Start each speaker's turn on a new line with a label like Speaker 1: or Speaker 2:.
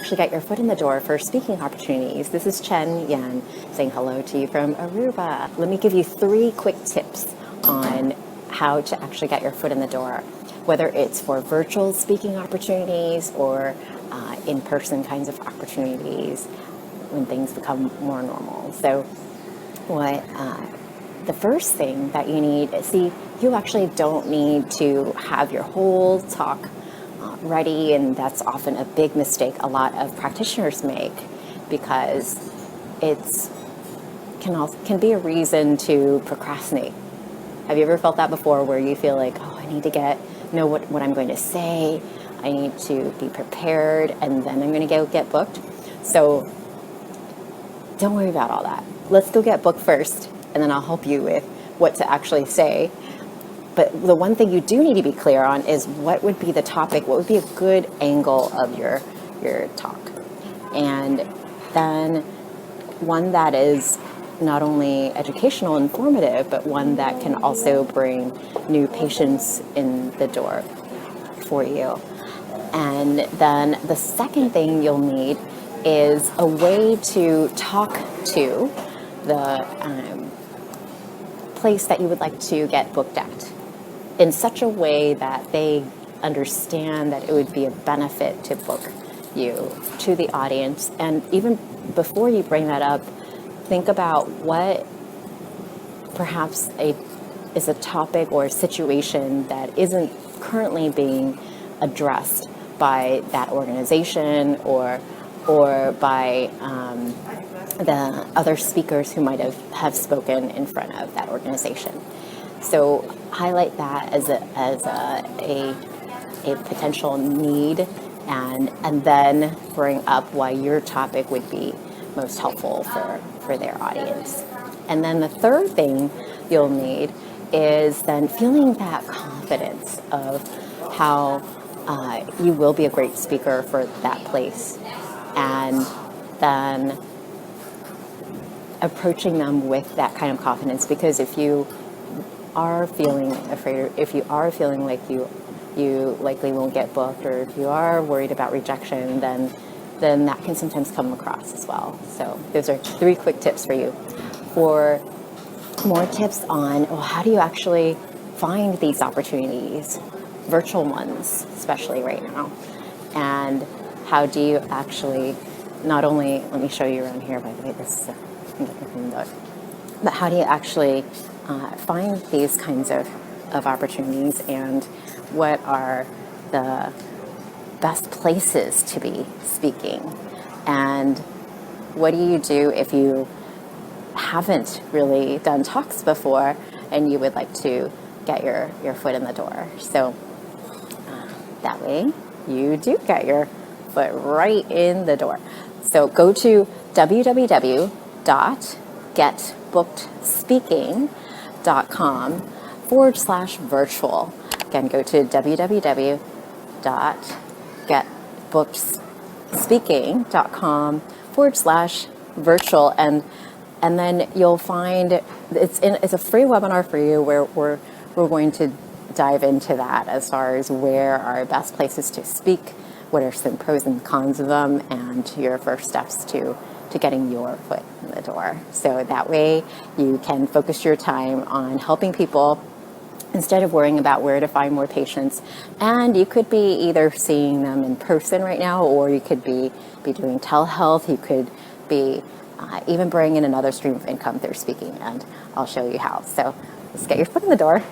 Speaker 1: actually get your foot in the door for speaking opportunities. This is Chen Yen saying hello to you from Aruba. Let me give you 3 quick tips on how to actually get your foot in the door, whether it's for virtual speaking opportunities or in-person kinds of opportunities when things become more normal. So the first thing that you need is, you actually don't need to have your whole talk ready, and that's often a big mistake a lot of practitioners make, because it can be a reason to procrastinate. Have you ever felt that before, where you feel like, I need to know what I'm going to say, I need to be prepared, and then I'm going to go get booked? So don't worry about all that. Let's go get booked first, and then I'll help you with what to actually say. But the one thing you do need to be clear on is what would be the topic, what would be a good angle of your talk. And then one that is not only educational and informative, but one that can also bring new patients in the door for you. And then the second thing you'll need is a way to talk to the place that you would like to get booked at in such a way that they understand that it would be a benefit to book you to the audience. And even before you bring that up, think about what perhaps is a topic or a situation that isn't currently being addressed by that organization or by the other speakers who might have spoken in front of that organization. So highlight that as a potential need, and then bring up why your topic would be most helpful for their audience. And then the third thing you'll need is then feeling that confidence of how you will be a great speaker for that place, and then approaching them with that kind of confidence. Because if you are feeling afraid, or if you are feeling like you likely won't get booked, or if you are worried about rejection, then that can sometimes come across as well. So those are 3 quick tips for you. For more tips on how do you actually find these opportunities, virtual ones especially right now, and how do you actually not only, let me show you around here, by the way, this is but how do you actually find these kinds of opportunities, and what are the best places to be speaking, and what do you do if you haven't really done talks before and you would like to get your foot in the door. So that way you do get your foot right in the door. So go to www.getbookedspeaking.com/virtual. Again, go to www.getbookedspeaking.com/virtual, and then you'll find it's a free webinar for you, where we're going to dive into that as far as where are best places to speak, what are some pros and cons of them, and your first steps to getting your foot in the door. So that way you can focus your time on helping people instead of worrying about where to find more patients. And you could be either seeing them in person right now, or you could be doing telehealth. You could be even bringing in another stream of income through speaking, and I'll show you how. So let's get your foot in the door.